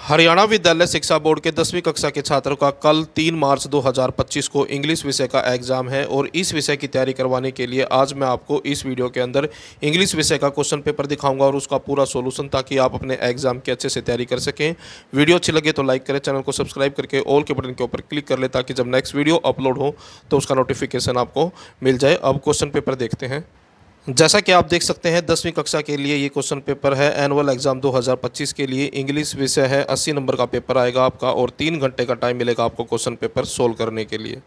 हरियाणा विद्यालय शिक्षा बोर्ड के 10वीं कक्षा के छात्रों का कल 3 मार्च 2025 को इंग्लिश विषय का एग्ज़ाम है और इस विषय की तैयारी करवाने के लिए आज मैं आपको इस वीडियो के अंदर इंग्लिश विषय का क्वेश्चन पेपर दिखाऊंगा और उसका पूरा सॉल्यूशन, ताकि आप अपने एग्जाम की अच्छे से तैयारी कर सकें। वीडियो अच्छी लगे तो लाइक करें, चैनल को सब्सक्राइब करके ऑल के बटन के ऊपर क्लिक कर लें ताकि जब नेक्स्ट वीडियो अपलोड हो तो उसका नोटिफिकेशन आपको मिल जाए। अब क्वेश्चन पेपर देखते हैं। जैसा कि आप देख सकते हैं 10वीं कक्षा के लिए ये क्वेश्चन पेपर है। एनुअल एग्ज़ाम 2025 के लिए इंग्लिश विषय है। 80 नंबर का पेपर आएगा आपका और 3 घंटे का टाइम मिलेगा आपको क्वेश्चन पेपर सोल्व करने के लिए।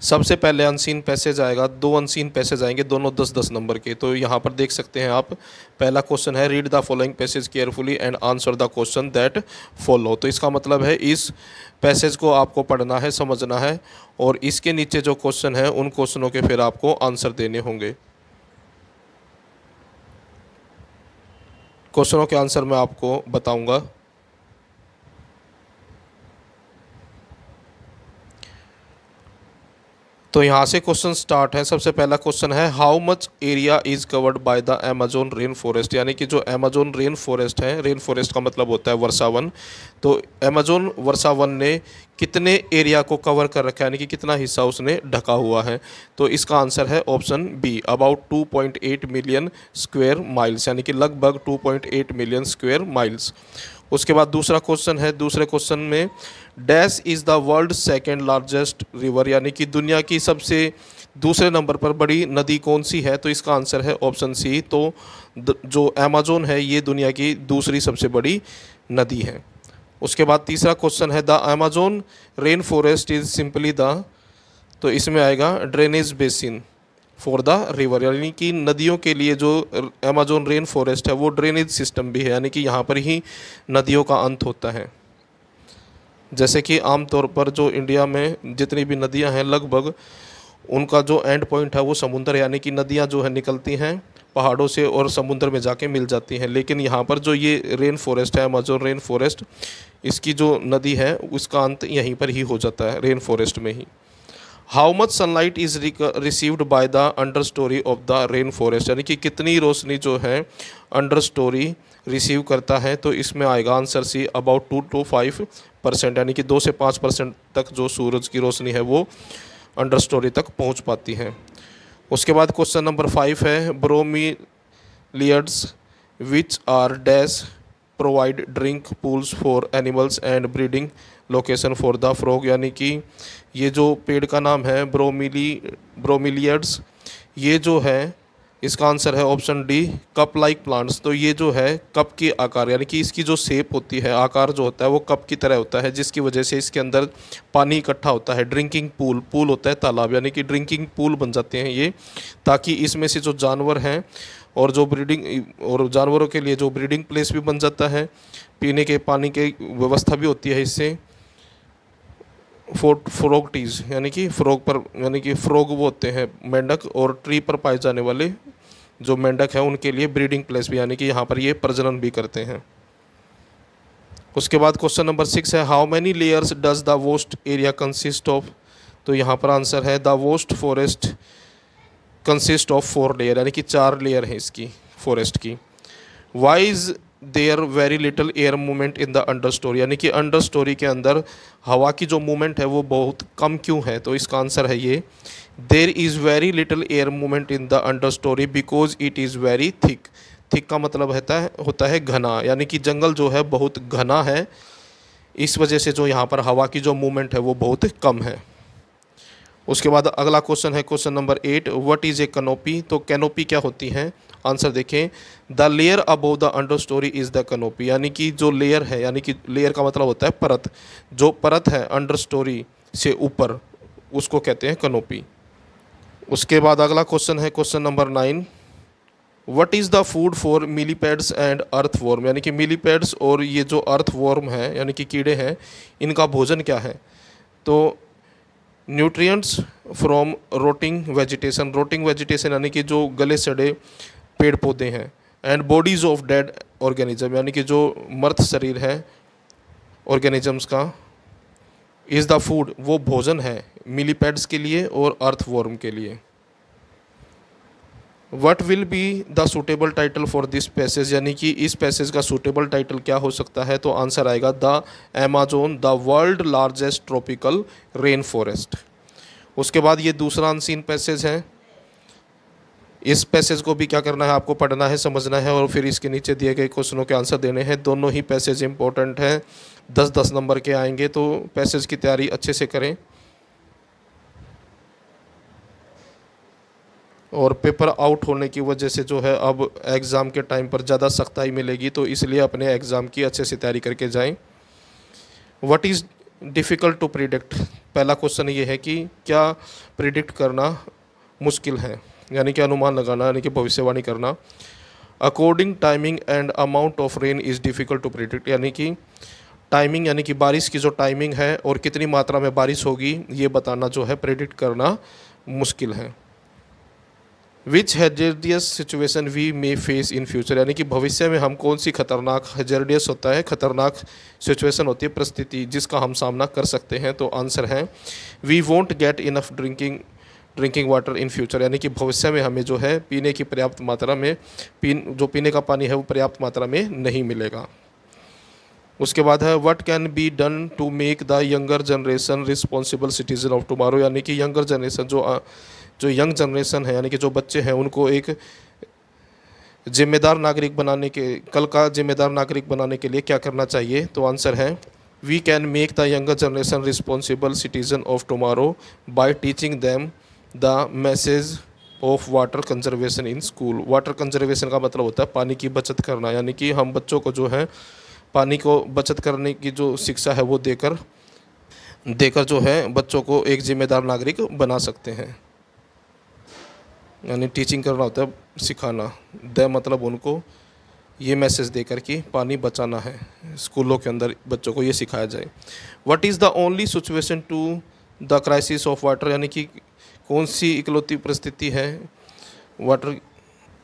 सबसे पहले अनसीन पैसेज आएगा, 2 अनसीन पैसेज आएंगे, दोनों 10-10 नंबर के। तो यहाँ पर देख सकते हैं आप, पहला क्वेश्चन है read the following passage carefully and answer the question that follow. तो इसका मतलब है इस पैसेज को आपको पढ़ना है, समझना है और इसके नीचे जो क्वेश्चन है उन क्वेश्चनों के फिर आपको आंसर देने होंगे। क्वेश्चनों के आंसर मैं आपको बताऊंगा। तो यहाँ से क्वेश्चन स्टार्ट है। सबसे पहला क्वेश्चन है how much area is covered by the Amazon rain forest, यानी कि जो अमेजोन रेन फॉरेस्ट है, रेन फॉरेस्ट का मतलब होता है वर्षावन। तो अमेजोन वर्षावन ने कितने एरिया को कवर कर रखा है, यानी कि कितना हिस्सा उसने ढका हुआ है। तो इसका आंसर है option B, about 2.8 million square miles, यानी कि लगभग 2.8 मिलियन स्क्वायर माइल्स। उसके बाद दूसरा क्वेश्चन है, दूसरे क्वेश्चन में dash is the world second largest river, यानी कि दुनिया की सबसे दूसरे नंबर पर बड़ी नदी कौन सी है। तो इसका आंसर है ऑप्शन सी। तो जो अमेजोन है ये दुनिया की दूसरी सबसे बड़ी नदी है। उसके बाद तीसरा क्वेश्चन है the Amazon rain forest is simply the, तो इसमें आएगा drainage basin for the river, यानी कि नदियों के लिए जो अमेजोन रेन फॉरेस्ट है वो ड्रेनेज सिस्टम भी है, यानी कि यहाँ पर ही नदियों का अंत होता है। जैसे कि आमतौर पर जो इंडिया में जितनी भी नदियाँ हैं लगभग उनका जो एंड पॉइंट है वो समुद्र, यानी कि नदियाँ जो है निकलती हैं पहाड़ों से और समुद्र में जाके मिल जाती हैं। लेकिन यहाँ पर जो ये रेन फॉरेस्ट है, अमेजोन रेन फॉरेस्ट, इसकी जो नदी है उसका अंत यहीं पर ही हो जाता है, रेन फॉरेस्ट में ही। How much sunlight is received by the understory of the rain forest, यानी कि कितनी रोशनी जो है अंडर स्टोरी रिसीव करता है। तो इसमें आएगा आंसर सी, अबाउट 2 to 5%, यानी कि 2 से 5% तक जो सूरज की रोशनी है वो अंडर स्टोरी तक पहुंच पाती है। उसके बाद क्वेश्चन नंबर 5 है bromeliads which are dash provide drink pools for animals and breeding location for the frog, यानी कि ये जो पेड़ का नाम है ब्रोमीलियड्स, ये जो है इसका आंसर है option D, cup like plants. तो ये जो है कप की आकार, यानी कि इसकी जो शेप होती है, आकार जो होता है वो कप की तरह होता है, जिसकी वजह से इसके अंदर पानी इकट्ठा होता है। ड्रिंकिंग पूल, पूल होता है तालाब, यानी कि ड्रिंकिंग पूल बन जाते हैं ये, ताकि इसमें से जो जानवर हैं और जो ब्रीडिंग और जानवरों के लिए जो ब्रीडिंग प्लेस भी बन जाता है, पीने के पानी की व्यवस्था भी होती है इससे। फ्रॉग टीज, यानी कि फ्रॉग पर, यानी कि फ्रॉग वो होते हैं मेंढक, और ट्री पर पाए जाने वाले जो मेंढक हैं उनके लिए ब्रीडिंग प्लेस भी, यानी कि यहाँ पर ये प्रजनन भी करते हैं। उसके बाद क्वेश्चन नंबर 6 है how many layers does the vast area consist of. तो यहाँ पर आंसर है the vast forest consist of 4 layer, यानी कि 4 लेयर है इसकी फॉरेस्ट की। Why is there very little air movement in the understory, यानी कि अंडर स्टोरी के अंदर हवा की जो मूवमेंट है वो बहुत कम क्यों है। तो इसका आंसर है ये, there is very little air movement in the understorey because it is very thick. Thick का मतलब होता है घना, यानी कि जंगल जो है बहुत घना है, इस वजह से जो यहाँ पर हवा की जो मूवमेंट है वो बहुत कम है। उसके बाद अगला क्वेश्चन है question number 8, what is a canopy. तो कैनोपी क्या होती है, आंसर देखें, the layer above the under story is the canopy, यानी कि जो लेयर है, यानी कि लेयर का मतलब होता है परत, जो परत है अंडर स्टोरी से ऊपर उसको कहते हैं कैनोपी। उसके बाद अगला क्वेश्चन है question number 9, what is the food for millipedes and earthworm, यानी कि मिलीपैड्स और ये जो अर्थवॉर्म है यानी कि कीड़े हैं, इनका भोजन क्या है। तो न्यूट्रिएंट्स फ्रॉम रोटिंग वेजिटेशन, रोटिंग वेजिटेशन यानी कि जो गले सड़े पेड़ पौधे हैं, and bodies of dead organism, यानी कि जो मृत शरीर है ऑर्गेनिजम्स का, इज़ द फूड, वो भोजन है मिलीपैड्स के लिए और अर्थवॉर्म के लिए। What will be the suitable title for this passage, यानी कि इस पैसेज का सूटेबल टाइटल क्या हो सकता है। तो आंसर आएगा the Amazon the world largest tropical rain forest. उसके बाद ये दूसरा अनसीन पैसेज है। इस पैसेज को भी क्या करना है, आपको पढ़ना है, समझना है और फिर इसके नीचे दिए गए क्वेश्चनों के आंसर देने हैं। दोनों ही पैसेज इंपॉर्टेंट हैं, 10-10 नंबर के आएंगे, तो पैसेज की तैयारी अच्छे से करें। और पेपर आउट होने की वजह से जो है अब एग्ज़ाम के टाइम पर ज़्यादा सख्ताई मिलेगी, तो इसलिए अपने एग्ज़ाम की अच्छे से तैयारी करके जाएं। What is difficult to predict, पहला क्वेश्चन ये है कि क्या प्रिडिक्ट करना मुश्किल है, यानी कि अनुमान लगाना, यानी कि भविष्यवाणी करना। According timing and amount of rain is difficult to predict, यानी कि टाइमिंग यानी कि बारिश की जो टाइमिंग है और कितनी मात्रा में बारिश होगी ये बताना जो है प्रेडिक्ट करना मुश्किल है। Which hazardous situation we may face in future, यानी कि भविष्य में हम कौन सी खतरनाक, हैजर्डियस होता है खतरनाक सिचुएशन होती है, परिस्थिति जिसका हम सामना कर सकते हैं। तो आंसर है we won't get enough drinking water in future, यानी कि भविष्य में हमें जो है पीने की पर्याप्त मात्रा में जो पीने का पानी है वो पर्याप्त मात्रा में नहीं मिलेगा। उसके बाद है what can be done to make the younger generation responsible citizen of tomorrow, यानी कि यंगर जनरेशन जो यंग जनरेशन है, यानी कि जो बच्चे हैं, उनको एक जिम्मेदार नागरिक बनाने के, कल का जिम्मेदार नागरिक बनाने के लिए क्या करना चाहिए। तो आंसर है we can make the younger generation responsible citizen of tomorrow by teaching them the message of water conservation in school. Water conservation का मतलब होता है पानी की बचत करना, यानी कि हम बच्चों को जो है पानी को बचत करने की जो शिक्षा है वो देकर जो है बच्चों को एक जिम्मेदार नागरिक बना सकते हैं। यानी टीचिंग करना होता है सिखाना, द मतलब उनको ये मैसेज देकर कि पानी बचाना है, स्कूलों के अंदर बच्चों को ये सिखाया जाए। What is the only situation to the crisis of water, यानी कि कौन सी इकलौती परिस्थिति है वाटर,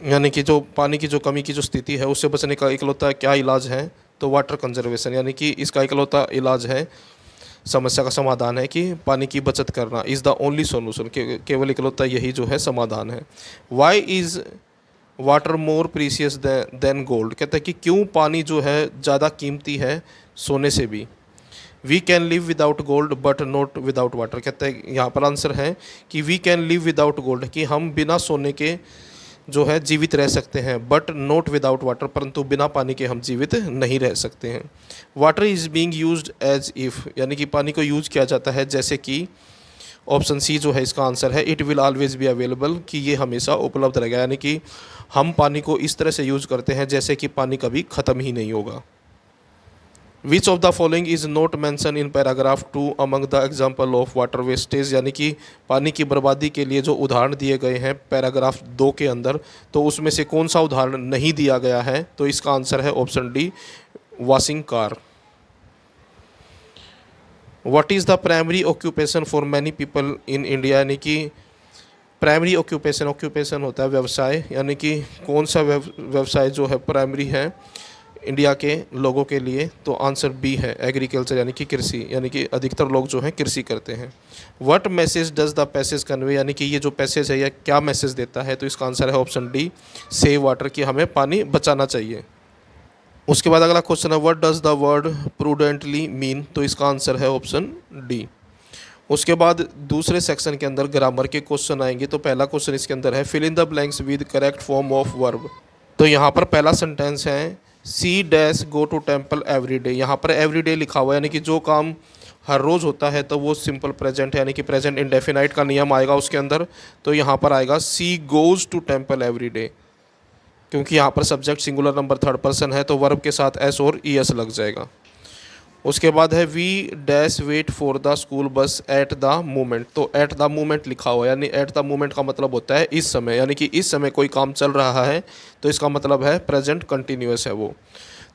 यानी कि जो पानी की जो कमी की जो स्थिति है उससे बचने का इकलौता क्या इलाज है। तो वाटर कंजर्वेशन, यानी कि इसका इकलौता इलाज है, समस्या का समाधान है कि पानी की बचत करना। इज़ द ओनली सोल्यूशन, केवल इकलौता यही जो है समाधान है। Why is water more precious than gold, कहता है कि क्यों पानी जो है ज़्यादा कीमती है सोने से भी। We can live without gold but not without water, कहता है यहाँ पर आंसर है कि we can live without gold, कि हम बिना सोने के जो है जीवित रह सकते हैं, बट नॉट विदाउट वाटर, परंतु बिना पानी के हम जीवित नहीं रह सकते हैं। Water is being used as if, यानी कि पानी को यूज किया जाता है जैसे कि, ऑप्शन सी जो है इसका आंसर है it will always be available, कि ये हमेशा उपलब्ध रहेगा, यानी कि हम पानी को इस तरह से यूज़ करते हैं जैसे कि पानी कभी ख़त्म ही नहीं होगा। Which of the following is not mentioned in paragraph 2 among the example of water wastage, यानी कि पानी की बर्बादी के लिए जो उदाहरण दिए गए हैं पैराग्राफ 2 के अंदर, तो उसमें से कौन सा उदाहरण नहीं दिया गया है। तो इसका आंसर है option D, washing car. What is the primary occupation for many people in India, यानी कि प्राइमरी ऑक्यूपेशन होता है व्यवसाय, यानी कि कौन सा व्यवसाय जो है प्राइमरी है इंडिया के लोगों के लिए। तो आंसर बी है एग्रीकल्चर, यानी कि कृषि, यानी कि अधिकतर लोग जो हैं कृषि करते हैं। What message does the passage convey, यानी कि ये जो पैसेज है यह क्या मैसेज देता है। तो इसका आंसर है ऑप्शन डी, सेव वाटर, कि हमें पानी बचाना चाहिए। उसके बाद अगला क्वेश्चन है what does the word prudently mean, तो इसका आंसर है ऑप्शन डी। उसके बाद दूसरे सेक्शन के अंदर ग्रामर के क्वेश्चन आएंगे। तो पहला क्वेश्चन इसके अंदर है fill in the blanks with correct form of verb. तो यहाँ पर पहला सेंटेंस है she dash go to temple every day, यहाँ पर एवरी डे लिखा हुआ है, यानी कि जो काम हर रोज़ होता है तो वो सिंपल प्रेजेंट है, यानी कि प्रेजेंट इंडेफिनाइट का नियम आएगा उसके अंदर। तो यहाँ पर आएगा she goes to temple every day, क्योंकि यहाँ पर subject singular number third person है तो वर्ब के साथ एस और ई एस लग जाएगा। उसके बाद है we dash wait for the school bus at the moment, तो एट द मोमेंट लिखा हुआ है, यानी एट द मोमेंट का मतलब होता है इस समय, यानी कि इस समय कोई काम चल रहा है तो इसका मतलब है प्रेजेंट कंटिन्यूअस है वो।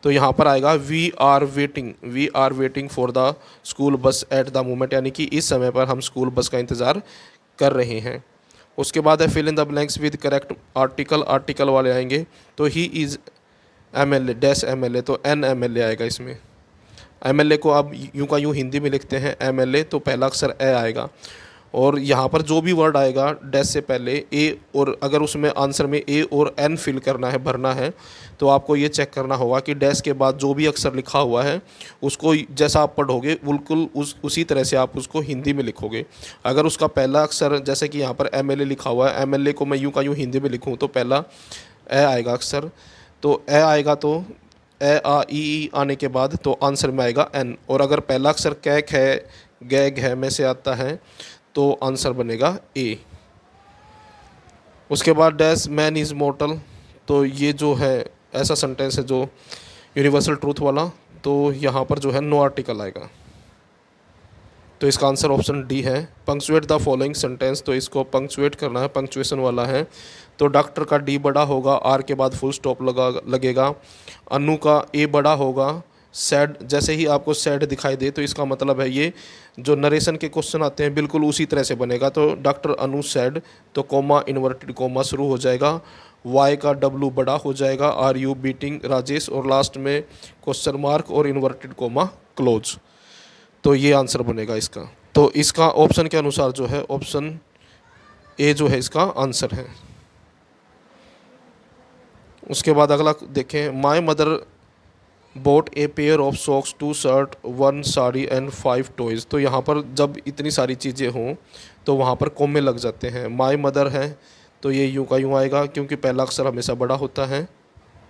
तो यहाँ पर आएगा we are waiting for the school bus at the moment, यानी कि इस समय पर हम स्कूल बस का इंतज़ार कर रहे हैं। उसके बाद है fill in the blanks with correct article वाले आएंगे। तो he is MLA dash MLA, तो एन MLA आएगा इसमें। MLA को आप यूँ का यूँ हिंदी में लिखते हैं MLA, तो पहला अक्षर ए आएगा। और यहाँ पर जो भी वर्ड आएगा डैश से पहले ए, और अगर उसमें आंसर में ए और एन फिल करना है, भरना है, तो आपको ये चेक करना होगा कि डैश के बाद जो भी अक्षर लिखा हुआ है उसको जैसा आप पढ़ोगे बिल्कुल उसी तरह से आप उसको हिंदी में लिखोगे। अगर उसका पहला अक्षर, जैसे कि यहाँ पर एमएलए लिखा हुआ है, एमएलए को मैं यूँ का यूँ हिंदी में लिखूँ तो पहला ए आएगा अक्षर, तो ए आएगा तो ए आ ई आने के बाद तो आंसर में आएगा एन। और अगर पहला अक्षर कै खे गै घै में से आता है तो आंसर बनेगा ए। उसके बाद डैश मैन इज़ मॉर्टल, तो ये जो है ऐसा सेंटेंस है जो यूनिवर्सल ट्रूथ वाला, तो यहाँ पर जो है नो आर्टिकल आएगा, तो इसका आंसर ऑप्शन डी है। पंक्चुएट द फॉलोइंग सेंटेंस, तो इसको पंक्चुएट करना है, पंक्चुएशन वाला है। तो डॉक्टर का डी बड़ा होगा, आर के बाद फुल स्टॉप लगेगा। अनु का ए बड़ा होगा। सैड, जैसे ही आपको सैड दिखाई दे तो इसका मतलब है ये जो नरेशन के क्वेश्चन आते हैं बिल्कुल उसी तरह से बनेगा। तो डॉक्टर अनु सैड, तो कोमा इन्वर्टेड कोमा शुरू हो जाएगा। वाई का डब्लू बड़ा हो जाएगा। आर यू बीटिंग राजेश, और लास्ट में क्वेश्चन मार्क और इन्वर्टेड कोमा क्लोज, तो ये आंसर बनेगा इसका। तो इसका ऑप्शन के अनुसार जो है ऑप्शन ए जो है इसका आंसर है। उसके बाद अगला देखें, my mother bot a pair of socks, 2 shirt, 1 sari and 5 toys. तो यहाँ पर जब इतनी सारी चीज़ें हों तो वहाँ पर कोमे लग जाते हैं। माई मदर है तो ये यूँ का यूँ आएगा क्योंकि पहला अक्षर हमेशा बड़ा होता है।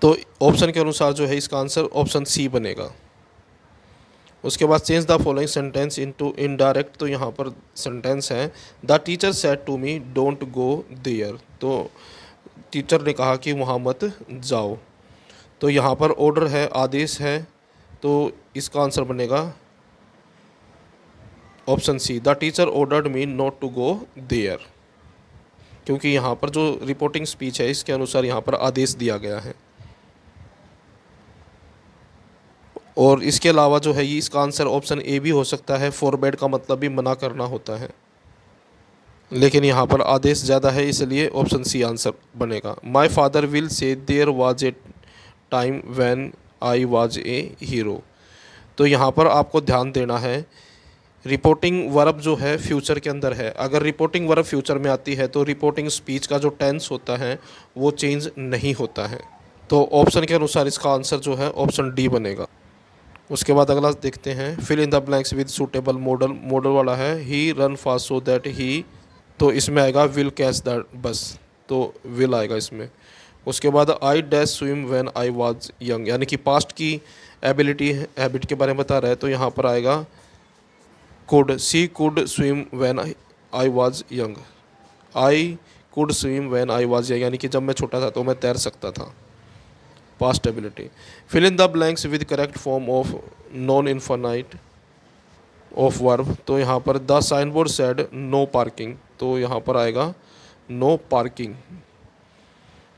तो ऑप्शन के अनुसार जो है इसका आंसर ऑप्शन सी बनेगा। उसके बाद change the following sentence into indirect, तो यहाँ पर सेंटेंस है the teacher said to me don't go there, तो टीचर ने कहा कि वहाँ मत जाओ। तो यहाँ पर ऑर्डर है, आदेश है, तो इसका आंसर बनेगा option C, the teacher ordered me not to go there, क्योंकि यहाँ पर जो रिपोर्टिंग स्पीच है इसके अनुसार यहाँ पर आदेश दिया गया है। और इसके अलावा जो है ये इसका आंसर ऑप्शन ए भी हो सकता है, फॉरबैड का मतलब भी मना करना होता है, लेकिन यहाँ पर आदेश ज़्यादा है इसलिए ऑप्शन सी आंसर बनेगा। My father will say there was a time when I was a hero, तो यहाँ पर आपको ध्यान देना है रिपोर्टिंग वर्ब जो है फ्यूचर के अंदर है। अगर रिपोर्टिंग वर्ब फ्यूचर में आती है तो रिपोर्टिंग स्पीच का जो टेंस होता है वो चेंज नहीं होता है। तो ऑप्शन के अनुसार इसका आंसर जो है ऑप्शन डी बनेगा। उसके बाद अगला देखते हैं, fill in the blanks with suitable modal, modal वाला है he run fast so that he, तो इसमें आएगा विल कैच द बस, तो विल आएगा इसमें। उसके बाद I dash swim when I was young, यानी कि पास्ट की एबिलिटी हैबिट के बारे में बता रहा है, तो यहाँ पर आएगा could, she could swim when I was young, I could swim when I was young, यानी कि जब मैं छोटा था तो मैं तैर सकता था, past ability. Fill in the blanks with correct form of non infinite of verb, तो यहाँ पर the sign board said no parking, तो यहाँ पर आएगा नो पार्किंग।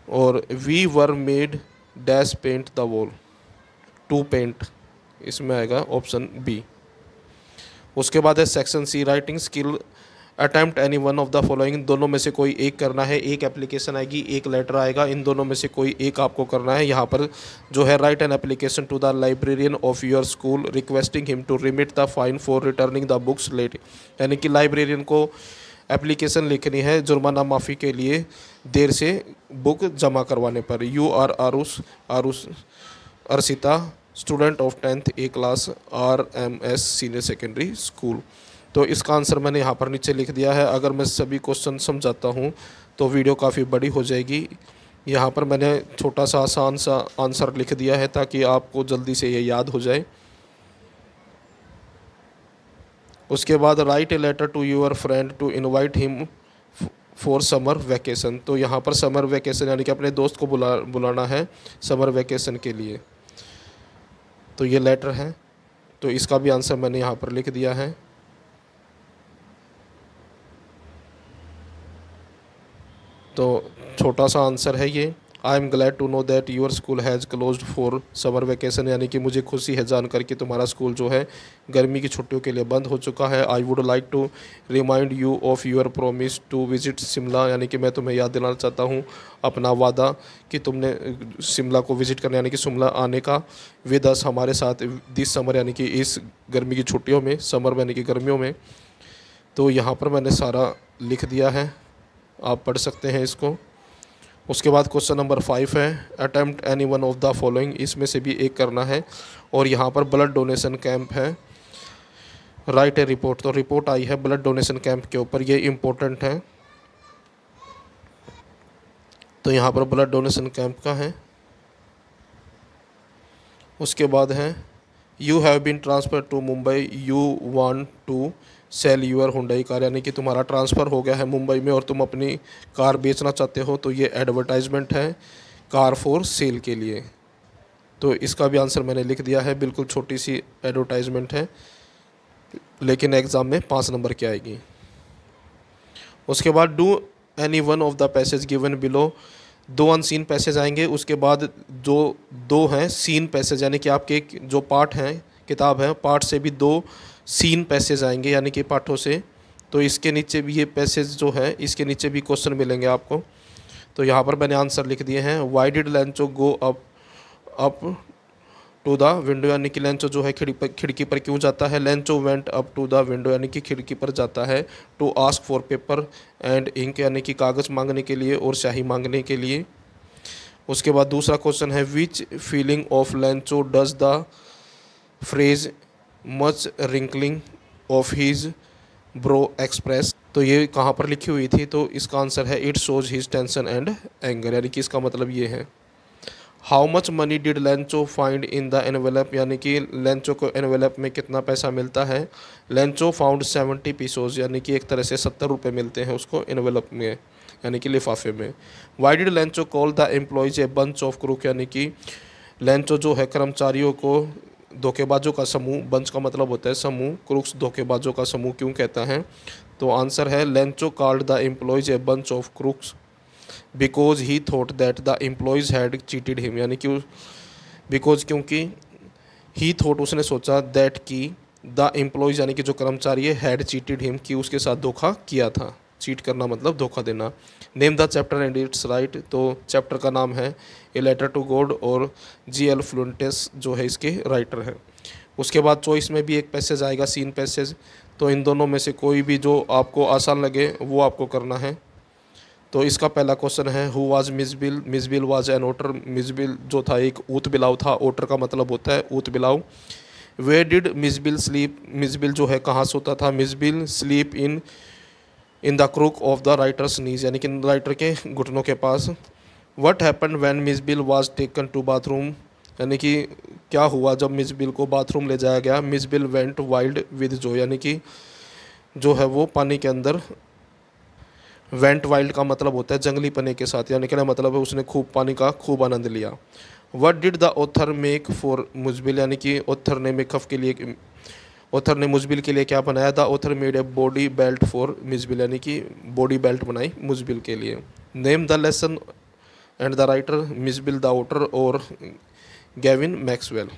और we were made dash paint the wall, to paint, इसमें आएगा ऑप्शन बी। उसके बाद है section C writing skill, attempt any one of the following, दोनों में से कोई एक करना है, एक एप्लीकेशन आएगी, एक लेटर आएगा, इन दोनों में से कोई एक आपको करना है। यहाँ पर जो है write an application to the librarian of your school requesting him to remit the fine for returning the books late, यानी कि लाइब्रेरियन को एप्लीकेशन लिखनी है जुर्माना माफ़ी के लिए देर से बुक जमा करवाने पर। You are Aarush Arshita student of 10th A class RMS senior secondary school, तो इसका आंसर मैंने यहाँ पर नीचे लिख दिया है। अगर मैं सभी क्वेश्चन समझाता हूँ तो वीडियो काफ़ी बड़ी हो जाएगी, यहाँ पर मैंने छोटा सा आसान सा आंसर लिख दिया है ताकि आपको जल्दी से ये याद हो जाए। उसके बाद write a letter to your friend to invite him for summer vacation, तो यहाँ पर समर वैकेशन यानी कि अपने दोस्त को बुलाना है समर वैकेशन के लिए, तो ये लेटर है, तो इसका भी आंसर मैंने यहाँ पर लिख दिया है। तो छोटा सा आंसर है ये, I am glad to know that your school has closed for summer vacation, यानी कि मुझे खुशी है जानकर कि तुम्हारा स्कूल जो है गर्मी की छुट्टियों के लिए बंद हो चुका है। I would like to remind you of your promise to visit Shimla, यानी कि मैं तुम्हें याद दिलाना चाहता हूँ अपना वादा कि तुमने शिमला को विजिट करने यानी कि शिमला आने का, विद अस हमारे साथ दिस समर, यानी कि इस गर्मी की छुट्टियों में, समर यानी कि गर्मियों में। तो यहाँ पर मैंने सारा लिख दिया है, आप पढ़ सकते हैं इसको। उसके बाद क्वेश्चन नंबर 5 है attempt any one of the following, इसमें से भी एक करना है। और यहाँ पर ब्लड डोनेशन कैंप है, राइट ए रिपोर्ट। तो रिपोर्ट आई है ब्लड डोनेशन कैंप के ऊपर, ये इम्पोर्टेंट है। तो यहाँ पर ब्लड डोनेशन कैंप का है। उसके बाद है you have been transfer to Mumbai, you want to sell your Hyundai car, यानी कि तुम्हारा ट्रांसफ़र हो गया है मुंबई में और तुम अपनी कार बेचना चाहते हो। तो ये एडवर्टाइजमेंट है कार फॉर सेल के लिए। तो इसका भी आंसर मैंने लिख दिया है, बिल्कुल छोटी सी एडवर्टाइजमेंट है, लेकिन एग्ज़ाम में 5 नंबर की आएगी। उसके बाद do any one of the passage given below, 2 unseen passage आएंगे। उसके बाद जो 2 हैं सीन पैसेज, यानी कि आपके जो पार्ट हैं किताब है पार्ट से भी 2 सीन पैसेज आएंगे, यानी कि पाठों से। तो इसके नीचे भी ये पैसेज जो है इसके नीचे भी क्वेश्चन मिलेंगे आपको। तो यहाँ पर मैंने आंसर लिख दिए हैं। Why did Lencho go up to the window, यानी कि लेंचो जो है खिड़की पर क्यों जाता है। Lencho went up to the window, यानी कि खिड़की पर जाता है। To ask for paper and ink, यानी कि कागज़ मांगने के लिए और स्याही मांगने के लिए। उसके बाद दूसरा क्वेश्चन है which feeling of Lencho does the phrase much wrinkling of his brow express. तो ये कहाँ पर लिखी हुई थी, तो इसका आंसर है it shows his tension and anger, यानी कि इसका मतलब ये है। How much money did Lencho find in the envelope, यानी कि लेंचो को एनवेलप में कितना पैसा मिलता है। लेंचो फाउंड 70 पीसोज, यानी कि एक तरह से 70 रुपये मिलते हैं उसको एनवेलप में, यानी कि लिफाफे में। Y did Lencho call the employees a bunch of crook, यानी कि लेंचो जो है कर्मचारियों को धोखेबाजों का समूह, बंच का मतलब होता है समूह, क्रूक्स धोखेबाजों का समूह क्यों कहता है। तो आंसर है Lencho called the employees a bunch of crooks because he thought that the employees had cheated him, यानी कि बिकॉज क्योंकि ही थॉट उसने सोचा दैट कि द एम्प्लॉयज यानी कि जो कर्मचारी है हैड चीटेड हिम कि उसके साथ धोखा किया था। चीट करना मतलब धोखा देना। Name the chapter and it's right, तो चैप्टर का नाम है ए लेटर टू गॉड और G.L. फ्लुएंटेस जो है इसके राइटर हैं। उसके बाद चॉइस में भी एक पैसेज आएगा सीन पैसेज, तो इन दोनों में से कोई भी जो आपको आसान लगे वो आपको करना है। तो इसका पहला क्वेश्चन है हु वाज मिसबिल, मिसबिल वाज एन ओटर, मिसबिल जो था एक ऊत बिलाव था, ओटर का मतलब होता है ऊत बिलाव। वे डिड मिसबिल स्लीप, मिसबिल जो है कहाँ सोता था। Mijbil sleep in the crook of the writer's knees, यानी कि राइटर के घुटनों के पास। What happened when Mijbil was taken to bathroom, यानी कि क्या हुआ जब मिसबिल को बाथरूम ले जाया गया। मिसबिल वेंट वाइल्ड विद जो, यानी कि जो है वो पानी के अंदर, वेंट वाइल्ड का मतलब होता है जंगली पने के साथ, यानी कि मतलब है उसने खूब पानी का खूब आनंद लिया। What did the author make for Mijbil, यानी कि ऑथर ने मेकअप के लिए, ऑथर ने मुजबिल के लिए क्या बनाया। The author made a body belt for Mijbil, यानी कि बॉडी बेल्ट बनाई मुजबिल के लिए। Name the lesson and the writer Mijbil the author और गेविन मैक्सवेल।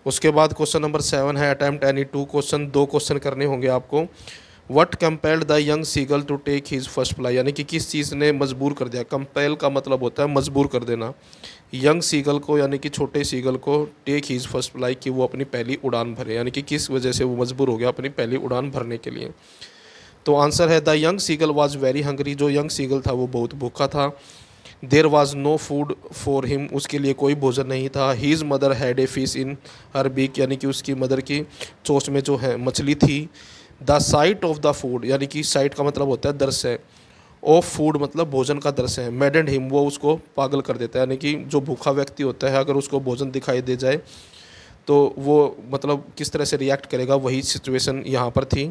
उसके बाद क्वेश्चन नंबर 7 है अटेम्प्ट एनी 2 क्वेश्चन, 2 क्वेश्चन करने होंगे आपको। What compelled the young seagull to take his first fly, यानी कि किस चीज़ ने मजबूर कर दिया। कंपेल का मतलब होता है मजबूर कर देना। यंग सीगल को यानी कि छोटे सीगल को टेक हिज फर्स्ट फ्लाई कि वो अपनी पहली उड़ान भरे, यानी कि किस वजह से वो मजबूर हो गया अपनी पहली उड़ान भरने के लिए। तो आंसर है the young seagull was very hungry, जो यंग सीगल था वो बहुत भूखा था। There was no food for him, उसके लिए कोई भोजन नहीं था। His mother had a fish in her beak, यानी कि उसकी मदर की चोंच में जो है मछली थी। The site of the food, यानी कि साइट का मतलब होता है दृश्य, ऑफ फूड मतलब भोजन का दृश्य है। मैडेंड हिम, वो उसको पागल कर देता है, यानी कि जो भूखा व्यक्ति होता है अगर उसको भोजन दिखाई दे जाए तो वो मतलब किस तरह से रिएक्ट करेगा, वही सिचुएशन यहाँ पर थी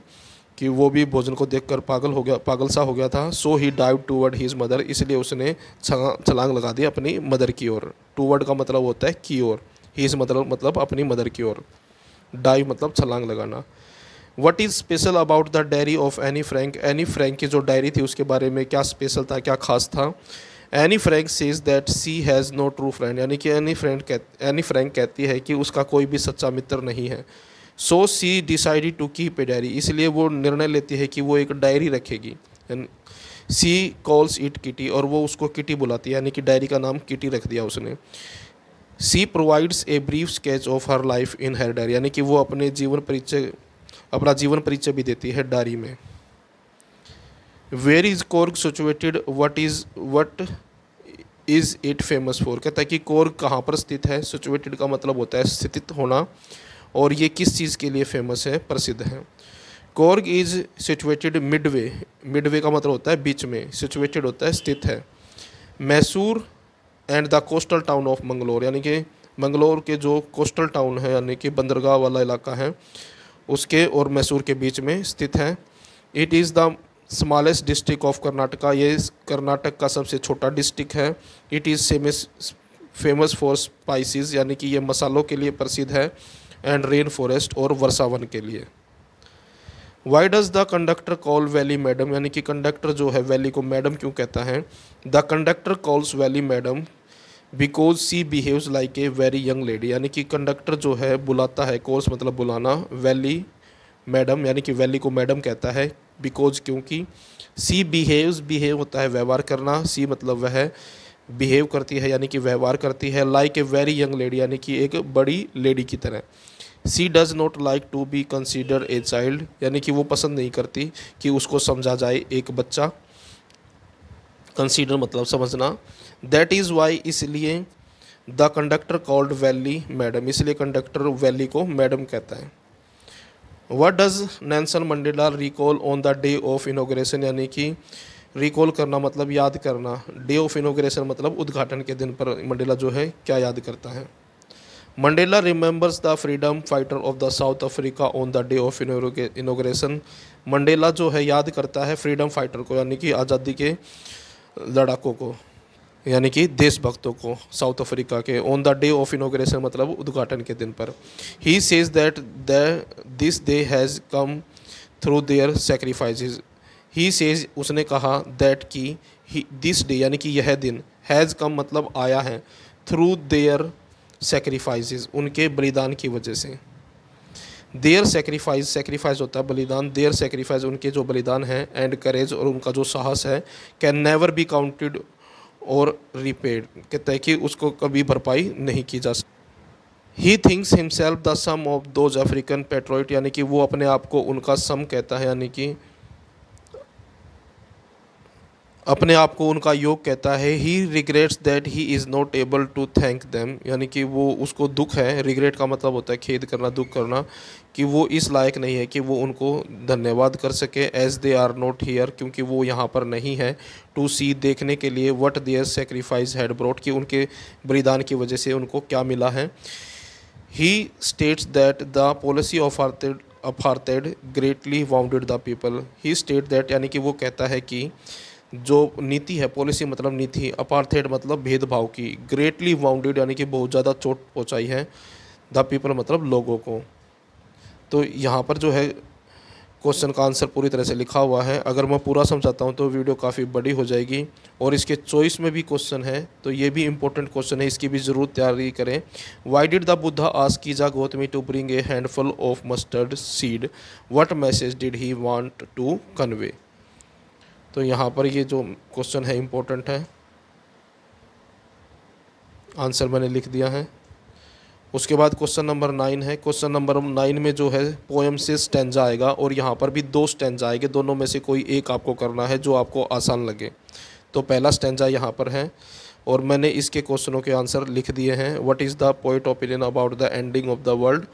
कि वो भी भोजन को देखकर पागल हो गया, पागल सा हो गया था। सो ही डाइव टूवर्ड हिज मदर, इसलिए उसने छलांग लगा दी अपनी मदर की ओर। टूवर्ड का मतलब होता है की ओर, हिज मदर मतलब अपनी मदर की ओर, डाइव मतलब छलांग लगाना। What is special about the diary of Anne Frank, Anne Frank की जो डायरी थी उसके बारे में क्या स्पेशल था, क्या खास था। Anne Frank says that she has no true friend, यानी कि एनी फ्रैंक कहती है कि उसका कोई भी सच्चा मित्र नहीं है। So she decided to keep a diary, इसलिए वो निर्णय लेती है कि वो एक डायरी रखेगी। सी कॉल्स इट किटी, और वो उसको किटी बुलाती है, यानी कि डायरी का नाम किटी रख दिया उसने। She provides a brief sketch of her life in her diary, यानी कि वो अपने जीवन परिचय अपना जीवन परिचय भी देती है डायरी में। Where is Coorg situated, what is it famous for. कहता है कि कोर्ग कहाँ पर स्थित है। सिचुएटेड का मतलब होता है स्थित होना, और ये किस चीज़ के लिए फेमस है, प्रसिद्ध है। Coorg is situated Midway, Midway का मतलब होता है बीच में, सिचुएटेड होता है स्थित है। Mysore and the coastal town of Mangalore, यानी कि मंगलोर के जो कोस्टल टाउन है यानी कि बंदरगाह वाला इलाका है उसके और मैसूर के बीच में स्थित है। It is the smallest district of Karnataka, ये कर्नाटक का सबसे छोटा डिस्ट्रिक्ट है। It is famous for spices, यानी कि ये मसालों के लिए प्रसिद्ध है। एंड रेन फॉरेस्ट, और वर्षावन के लिए। Why does the conductor call valley madam, यानी कि कंडक्टर जो है वैली को मैडम क्यों कहता है। The conductor calls Valli madam because she behaves like a very young lady, यानी कि कंडक्टर जो है बुलाता है, कॉल्स मतलब बुलाना, वैली मैडम यानी कि वैली को मैडम कहता है, बिकॉज क्योंकि। सी बिहेव्स, बिहेव होता है व्यवहार करना, सी मतलब वह बिहेव करती है यानी कि व्यवहार करती है, like a very young lady यानी कि एक बड़ी लेडी की तरह। She does not like to be consider a child, यानी कि वो पसंद नहीं करती कि उसको समझा जाए एक बच्चा। कंसीडर मतलब समझना। दैट इज़ वाई, इसलिए the conductor called valley madam, इसलिए कंडक्टर वैली को मैडम कहता है। What does Nelson Mandela recall on the day of inauguration, यानी कि रिकॉल करना मतलब याद करना, डे ऑफ इनॉग्रेशन मतलब उद्घाटन के दिन पर मंडेला जो है क्या याद करता है। Mandela remembers the freedom fighter of the south Africa on the day of inauguration, Mandela जो है याद करता है फ्रीडम फाइटर को यानी कि आज़ादी के लड़ाकों को, यानी कि देशभक्तों को साउथ अफ्रीका के, on the day of inauguration मतलब उद्घाटन के दिन पर। He says that this day has come through their sacrifices, he says उसने कहा, दैट की दिस डे यानी कि यह दिन, हैज़ कम मतलब आया है, थ्रू देयर सेक्रीफाइसेस उनके बलिदान की वजह से। देयर सेक्रीफाइस, सेक्रीफाइस होता है बलिदान, देयर सेक्रीफाइस उनके जो बलिदान है, एंड करेज और उनका जो साहस है, कैन नेवर बी काउंटेड और रिपेड, कहता है कि उसको कभी भरपाई नहीं की जा सकती। He thinks himself the sum of those African patriot, यानी कि वो अपने आप को उनका सम कहता है, यानी कि अपने आप को उनका योग कहता है। He regrets that he is not able to thank them, यानी कि वो उसको दुख है, रिग्रेट का मतलब होता है खेद करना, दुख करना, कि वो इस लायक नहीं है कि वो उनको धन्यवाद कर सके। As they are not here, क्योंकि वो यहाँ पर नहीं है। टू सी देखने के लिए, what there sacrifice had brought, कि उनके बलिदान की वजह से उनको क्या मिला है। He states that the policy of apartheid greatly wounded the people, he state that यानी कि वो कहता है कि जो नीति है, पॉलिसी मतलब नीति, अपार्थाइड मतलब भेदभाव की, ग्रेटली वाउंडेड यानी कि बहुत ज़्यादा चोट पहुंचाई है, द पीपल मतलब लोगों को। तो यहाँ पर जो है क्वेश्चन का आंसर पूरी तरह से लिखा हुआ है। अगर मैं पूरा समझाता हूँ तो वीडियो काफ़ी बड़ी हो जाएगी, और इसके चॉइस में भी क्वेश्चन है, तो ये भी इंपॉर्टेंट क्वेश्चन है, इसकी भी ज़रूर तैयारी करें। Why did the Buddha ask Kisa Gotami to bring a handful of mustard seed, what message did he want to convey. तो यहाँ पर ये जो क्वेश्चन है इम्पोर्टेंट है, आंसर मैंने लिख दिया है। उसके बाद क्वेश्चन नंबर 9 है। क्वेश्चन नंबर 9 में जो है पोएम से स्टैंजा आएगा, और यहाँ पर भी 2 स्टैंजा आएंगे, दोनों में से कोई एक आपको करना है जो आपको आसान लगे। तो पहला स्टैंजा यहाँ पर है, और मैंने इसके क्वेश्चनों के आंसर लिख दिए हैं। What is the poet opinion about the ending of the world,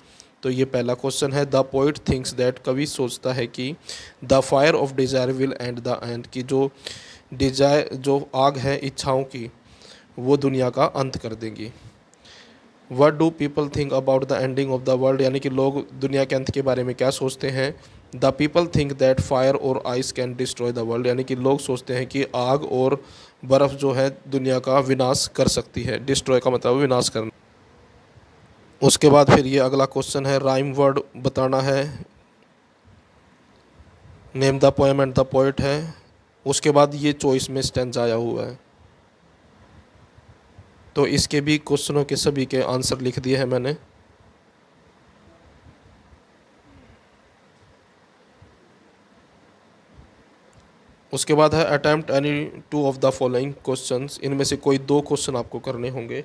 तो ये पहला क्वेश्चन है। द पोइट थिंक्स दैट, कवि सोचता है कि the fire of desire will and the end, की जो डिजायर, जो आग है इच्छाओं की, वो दुनिया का अंत कर देंगी। What do people think about the ending of the world, यानी कि लोग दुनिया के अंत के बारे में क्या सोचते हैं। The people think that fire और ice can destroy the world, यानी कि लोग सोचते हैं कि आग और बर्फ़ जो है दुनिया का विनाश कर सकती है। डिस्ट्रॉय का मतलब विनाश करना। उसके बाद फिर ये अगला क्वेश्चन है, राइम वर्ड बताना है, name the poem and the poet है। उसके बाद ये चॉइस में स्टैंजा आया हुआ है, तो इसके भी क्वेश्चनों के सभी के आंसर लिख दिए हैं मैंने। उसके बाद है attempt any 2 of the following questions, इनमें से कोई 2 क्वेश्चन आपको करने होंगे,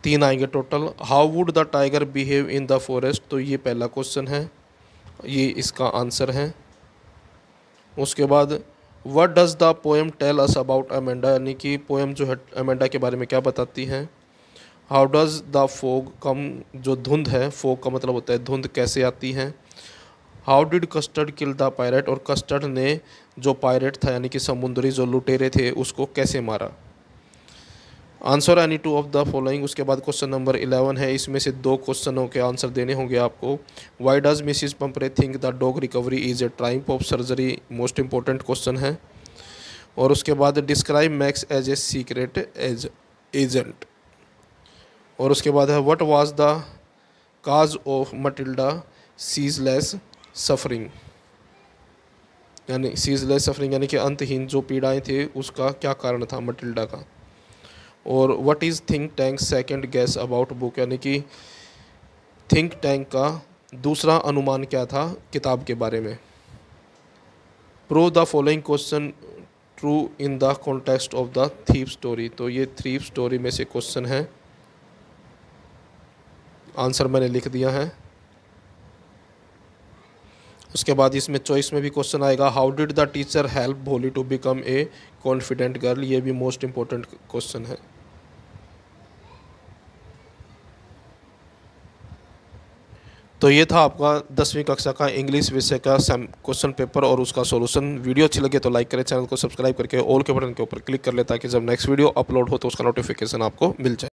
3 आएंगे total. How would the tiger behave in the forest, तो ये पहला क्वेश्चन है। ये इसका आंसर है। उसके बाद what does the poem tell us about Amanda, यानी कि पोएम जो है अमेंडा के बारे में क्या बताती है। हाउ डज़ द फोग कम, जो धुंध है, फोग का मतलब होता है धुंध, कैसे आती है। How did custard kill the pirate, और कस्टर्ड ने जो पायरेट था यानी कि समुद्री जो लुटेरे थे उसको कैसे मारा। Answer any two of the following. उसके बाद क्वेश्चन नंबर 11 है, इसमें से 2 क्वेश्चनों के आंसर देने होंगे आपको। Why does Mrs Pumphrey think the dog recovery is a triumph of surgery, most important question है। और उसके बाद describe Max as a secret as agent. और उसके बाद है what was the cause of Matilda ceaseless suffering, यानी ceaseless suffering यानी कि अंतहीन जो पीड़ाएं थे उसका क्या कारण था मटिल्डा का। और what is think tank second guess about book, यानी कि थिंक टैंक का दूसरा अनुमान क्या था किताब के बारे में। Prove the following question true in the context of the thief story, तो ये थीफ स्टोरी में से क्वेश्चन है, आंसर मैंने लिख दिया है। उसके बाद इसमें चॉइस में भी क्वेश्चन आएगा, how did the teacher help Bholi to become a confident girl, ये भी मोस्ट इंपॉर्टेंट क्वेश्चन है। तो ये था आपका 10वीं कक्षा का इंग्लिश विषय का क्वेश्चन पेपर और उसका सॉल्यूशन। वीडियो अच्छी लगे तो लाइक करें, चैनल को सब्सक्राइब करके ऑल के बटन के ऊपर क्लिक कर लें ताकि जब नेक्स्ट वीडियो अपलोड हो तो उसका नोटिफिकेशन आपको मिल जाए।